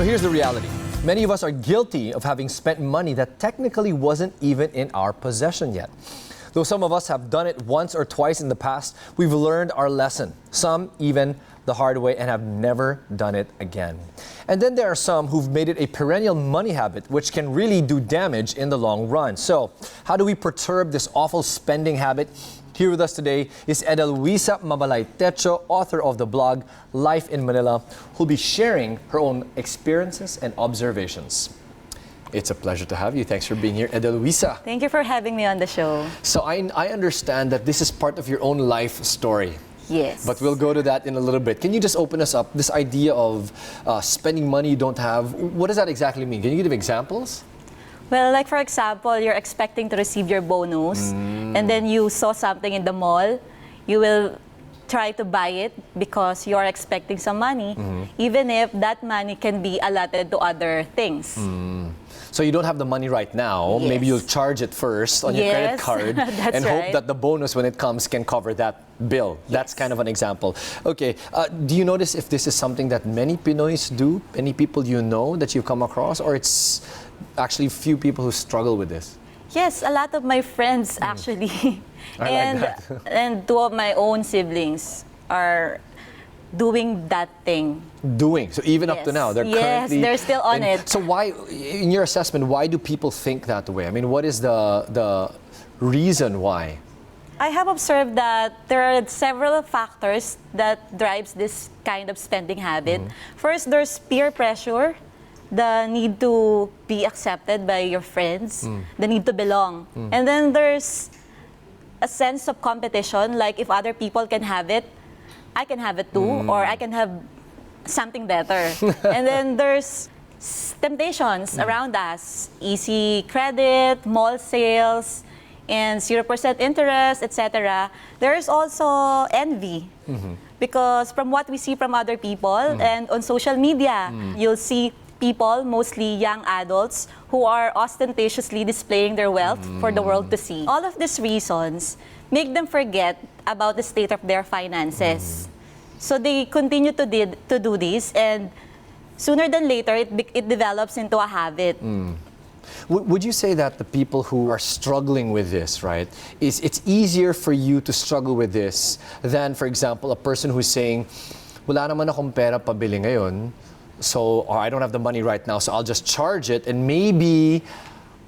here's the reality. Many of us are guilty of having spent money that technically wasn't even in our possession yet. Though some of us have done it once or twice in the past, we've learned our lesson. Some even the hard way and have never done it again. And then there are some who've made it a perennial money habit, which can really do damage in the long run. So, how do we perturb this awful spending habit? Here with us today is Edelwisa Mabalay-Techo, author of the blog Life in Manila, who'll be sharing her own experiences and observations. It's a pleasure to have you. Thanks for being here, Edelwisa. Thank you for having me on the show. So I understand that this is part of your own life story. Yes. But we'll go to that in a little bit. Can you just open us up, this idea of spending money you don't have? What does that exactly mean? Can you give examples? Well, like for example, you're expecting to receive your bonus and then you saw something in the mall, you will try to buy it because you're expecting some money, even if that money can be allotted to other things. So you don't have the money right now, Yes. maybe you'll charge it first on your credit Yes, card that's and hope right. that the bonus when it comes can cover that bill. That's Yes. kind of an example. Okay, do you notice if this is something that many Pinoys do? Any people you know that you've come across, or it's actually few people who struggle with this? Yes, a lot of my friends actually. I and like that. and two of my own siblings are doing that thing. Doing, so even up to Yes. now, they're Yes, currently... they're still on it. So why, in your assessment, why do people think that way? I mean, what is the reason why? I have observed that there are several factors that drives this kind of spending habit. First, there's peer pressure, the need to be accepted by your friends, the need to belong. And then there's a sense of competition, like if other people can have it, I can have it too, or I can have something better. And then there's temptations around us, easy credit, mall sales, and 0% interest, etc. There's also envy. Because from what we see from other people and on social media, you'll see people, mostly young adults, who are ostentatiously displaying their wealth for the world to see. All of these reasons make them forget about the state of their finances. So they continue to do this, and sooner than later, it develops into a habit. Would you say that the people who are struggling with this, right, it's easier for you to struggle with this than, for example, a person who's saying, wala naman akong pera pabili ngayon, so or I don't have the money right now, so I'll just charge it and maybe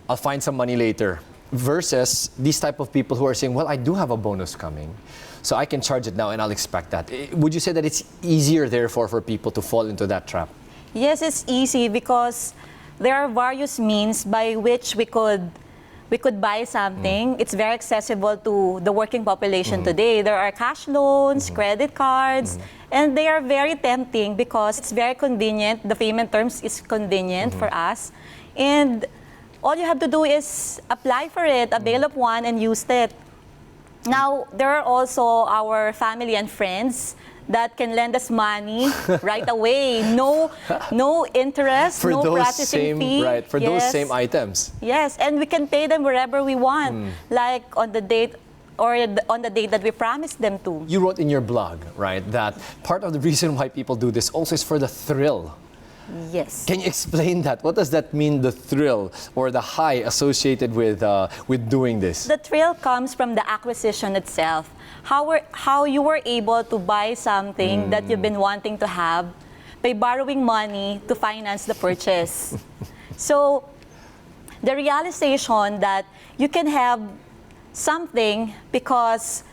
I'll find some money later. Versus these type of people who are saying, well, I do have a bonus coming, so I can charge it now and I'll expect that. Would you say that it's easier, therefore, for people to fall into that trap? Yes, it's easy because there are various means by which we could buy something. It's very accessible to the working population today. There are cash loans, credit cards, and they are very tempting because it's very convenient. The payment terms is convenient for us. And all you have to do is apply for it, avail of one, and use it. Now, there are also our family and friends that can lend us money right away. No interest, For no those processing fee. right, for those Yes. same items. Yes, and we can pay them wherever we want, like on the date or on the date that we promised them to. You wrote in your blog, right, that part of the reason why people do this also is for the thrill. Yes. Can you explain that? What does that mean, the thrill or the high associated with doing this? The thrill comes from the acquisition itself. How you were able to buy something that you've been wanting to have by borrowing money to finance the purchase. So the realization that you can have something because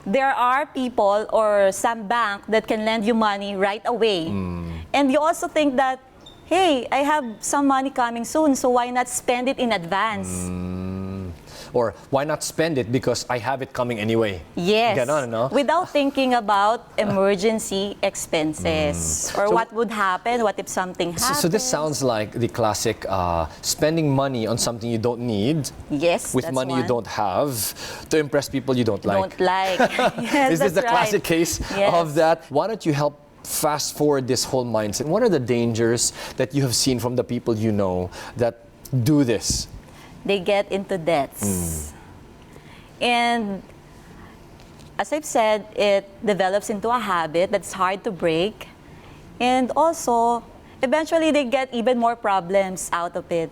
there are people or some bank that can lend you money right away. And you also think that, hey, I have some money coming soon, so why not spend it in advance? Or why not spend it because I have it coming anyway? Yes. Ganon, no? Without thinking about emergency expenses or So- what would happen, what if something happens. So this sounds like the classic spending money on something you don't need yes, with that's money one. you don't have to impress people you don't like. Don't like. Yes, Is this the that's classic right. case Yes. of that? Why don't you help fast forward this whole mindset? What are the dangers that you have seen from the people you know that do this? They get into debts. And as I've said, it develops into a habit that's hard to break. And also, eventually they get even more problems out of it.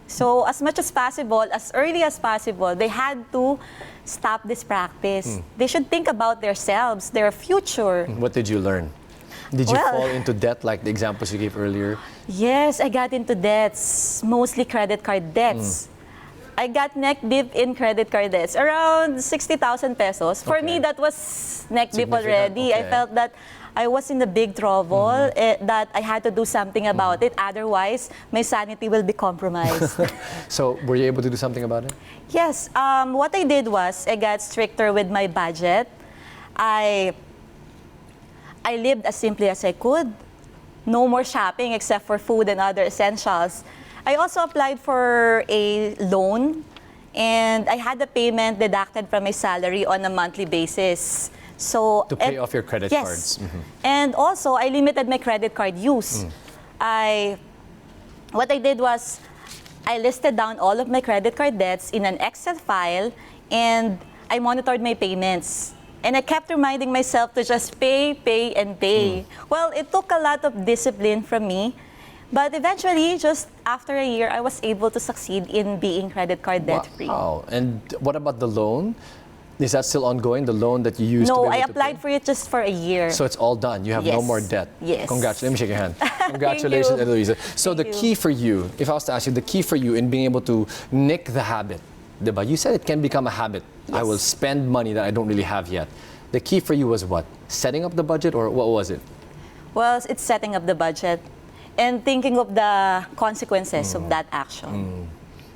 So as much as possible, as early as possible, they had to stop this practice. They should think about themselves, their future. What did you learn? Did you Well- fall into debt like the examples you gave earlier? Yes, I got into debts, mostly credit card debts. I got neck deep in credit card debts, around 60,000 pesos. For me, Okay. that was neck deep Significant, already. I okay. felt that I was in a big trouble, that I had to do something about it. Otherwise, my sanity will be compromised. So were you able to do something about it? Yes, what I did was I got stricter with my budget. I lived as simply as I could. No more shopping except for food and other essentials. I also applied for a loan, and I had the payment deducted from my salary on a monthly basis. So To pay off your credit yes. cards. And also, I limited my credit card use. What I did was, I listed down all of my credit card debts in an Excel file, and I monitored my payments. And I kept reminding myself to just pay, and pay. Well, it took a lot of discipline from me, but eventually, just after a year, I was able to succeed in being credit card debt-free. Wow. And what about the loan? Is that still ongoing, the loan that you used to No, be I able to applied pay? for it just for a year. So it's all done. You have no Yes. more debt. Yes. Congratulations. Let me shake your hand. Congratulations, you. Eloisa. So the Thank you. key for you, if I was to ask you, the key for you in being able to nick the habit, diba? You said it can become a habit. I Yes. will spend money that I don't really have yet. The key for you was what? Setting up the budget, or what was it? Well, it's setting up the budget and thinking of the consequences of that action.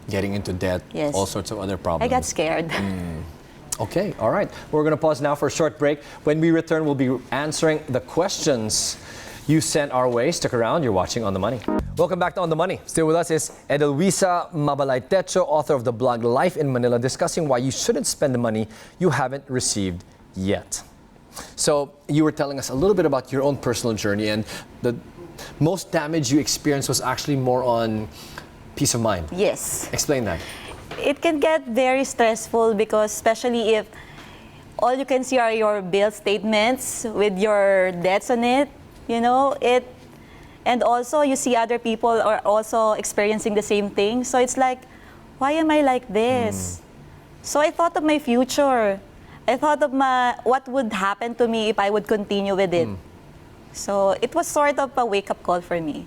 Getting into debt, Yes. all sorts of other I problems. got scared. Okay, all right. We're going to pause now for a short break. When we return, we'll be answering the questions you sent our way. Stick around. You're watching On the Money. Welcome back to On the Money. Still with us is Edelwisa Mabalay-Techo, author of the blog Life in Manila, discussing why you shouldn't spend the money you haven't received yet. So you were telling us a little bit about your own personal journey, and the most damage you experienced was actually more on peace of mind. Yes. Explain that. It can get very stressful because especially if all you can see are your bill statements with your debts on it, and also you see other people are also experiencing the same thing. So it's like, why am I like this? So I thought of my future. I thought of what would happen to me if I would continue with it. So it was sort of a wake-up call for me.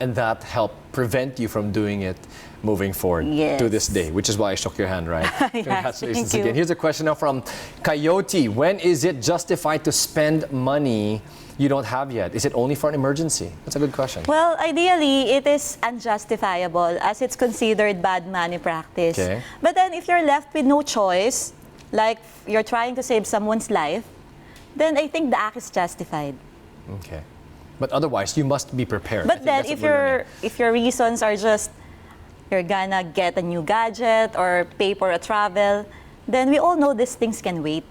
And that helped prevent you from doing it moving forward Yes. to this day, which is why I shook your hand, right? Yes, Congratulations thank you. again. Here's a question now from Coyote. When is it justified to spend money you don't have yet? Is it only for an emergency? That's a good question. Well, ideally, it is unjustifiable as it's considered bad money practice. Okay. But then if you're left with no choice, like you're trying to save someone's life, then I think the act is justified. Okay. But otherwise, you must be prepared. I But think then that's what we're learning. if your reasons are just you're gonna get a new gadget or pay for a travel, then we all know these things can wait.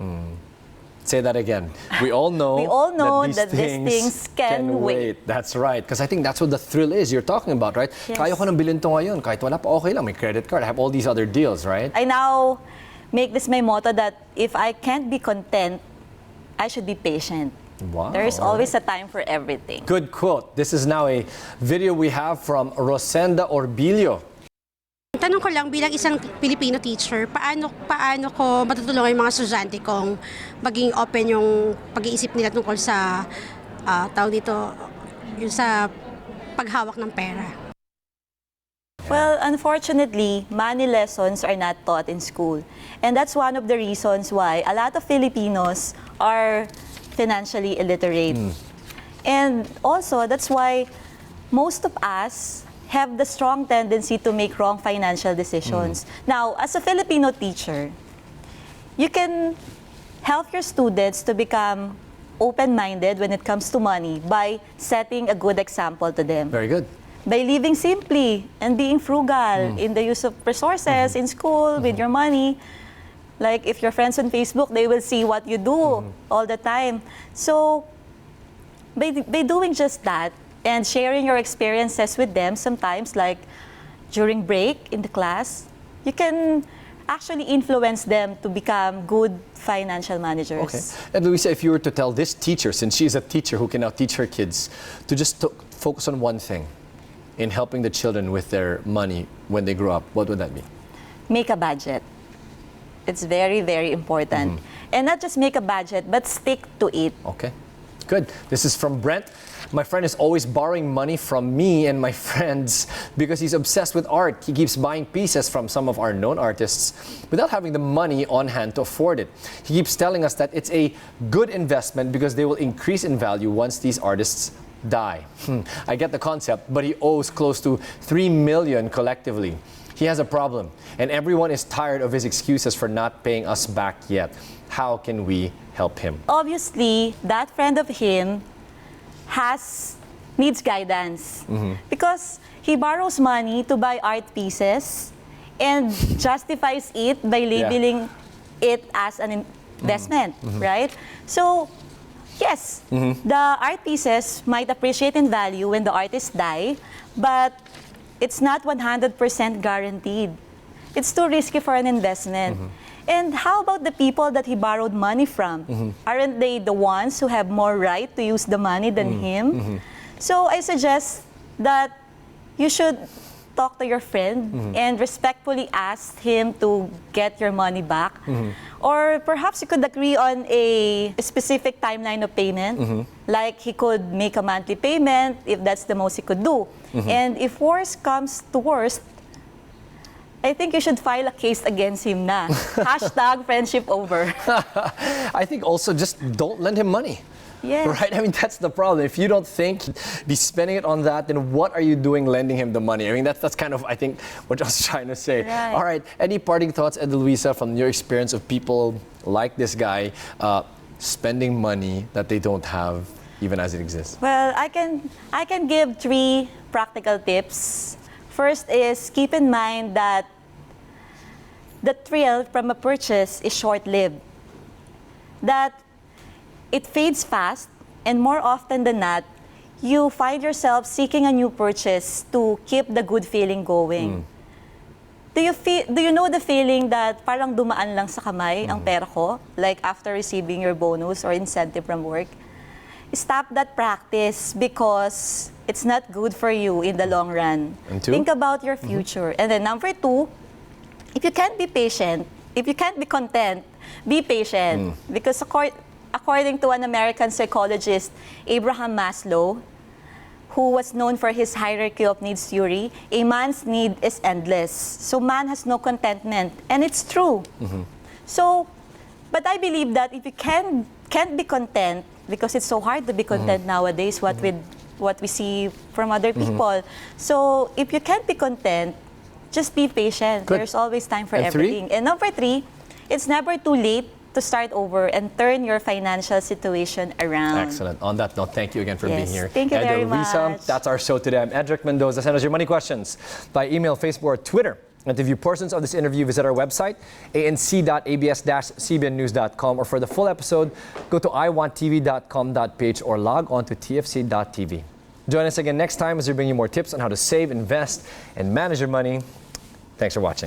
Say that again. We all know, We all know these that these things can wait. That's right. Because I think that's what the thrill is you're talking about, right? Yes. Kaya ko nang bilhin to ngayon. Kahit wala pa, okay lang. May credit card. I have all these other deals, right? I now make this my motto that if I can't be content, I should be patient. Wow. There is all always a time for everything. Good quote. This is now a video we have from Rosenda Orbilio. Tanong ko lang bilang isang Filipino teacher, paano ko matutulungan yung mga estudyante kong maging open yung pag-iisip nila tungkol sa tawag dito, yung sa paghawak ng pera? Well, unfortunately, money lessons are not taught in school. And that's one of the reasons why a lot of Filipinos are financially illiterate. And also, that's why most of us have the strong tendency to make wrong financial decisions. Now, as a Filipino teacher, you can help your students to become open-minded when it comes to money by setting a good example to them. Very good. By living simply and being frugal in the use of resources in school with your money. Like if your friends on Facebook, they will see what you do all the time. So by doing just that and sharing your experiences with them sometimes, like during break in the class, you can actually influence them to become good financial managers. Okay. And Luisa, if you were to tell this teacher, since she's a teacher who can now teach her kids, to just focus on one thing in helping the children with their money when they grow up, what would that be? Make a budget. It's very, very important. And not just make a budget, but stick to it. Okay, good. This is from Brent. My friend is always borrowing money from me and my friends because he's obsessed with art. He keeps buying pieces from some of our known artists without having the money on hand to afford it. He keeps telling us that it's a good investment because they will increase in value once these artists die. I get the concept, but he owes close to 3 million collectively. He has a problem, and everyone is tired of his excuses for not paying us back yet. How can we help him? Obviously, that friend of him needs guidance because he borrows money to buy art pieces and justifies it by labeling it as an investment, right? So, yes, the art pieces might appreciate in value when the artists die, but it's not 100% guaranteed. It's too risky for an investment. And how about the people that he borrowed money from? Aren't they the ones who have more right to use the money than him? So I suggest that you should talk to your friend and respectfully ask him to get your money back. Or perhaps you could agree on a specific timeline of payment. Like he could make a monthly payment if that's the most he could do. And if worse comes to worst, I think you should file a case against him na. Hashtag friendship over. I think also just don't lend him money. Yes. Right? I mean, that's the problem. If you don't think he's spending it on that, then what are you doing lending him the money? I mean, that's kind of, I think, what I was trying to say. Right. All right. Any parting thoughts, Edeluisa, from your experience of people like this guy spending money that they don't have even as it exists? Well, I can give 3 practical tips. First is keep in mind that the thrill from a purchase is short-lived. That it fades fast, and more often than not, you find yourself seeking a new purchase to keep the good feeling going. Do you know the feeling that parang dumaan lang sa kamay ang pera ko, like after receiving your bonus or incentive from work? Stop that practice because it's not good for you in the long run. And 2? Think about your future. And then number 2, if you can't be patient, if you can't be content, be patient. Because according to an American psychologist, Abraham Maslow, who was known for his hierarchy of needs theory, a man's need is endless. So man has no contentment. And it's true. So, but I believe that if you can't be content, because it's so hard to be content nowadays, what we see from other people. So if you can't be content, just be patient. Good. There's always time for And everything. 3? And number 3, it's never too late to start over and turn your financial situation around. Excellent. On that note, thank you again for being Yes, here. thank you very Edeluisa, much. that's our show today. I'm Edric Mendoza. Send us your money questions by email, Facebook, or Twitter. And to view portions of this interview, visit our website, anc.abs-cbnnews.com, or for the full episode, go to iwanttv.com.ph or log on to tfc.tv. Join us again next time as we bring you more tips on how to save, invest, and manage your money. Thanks for watching.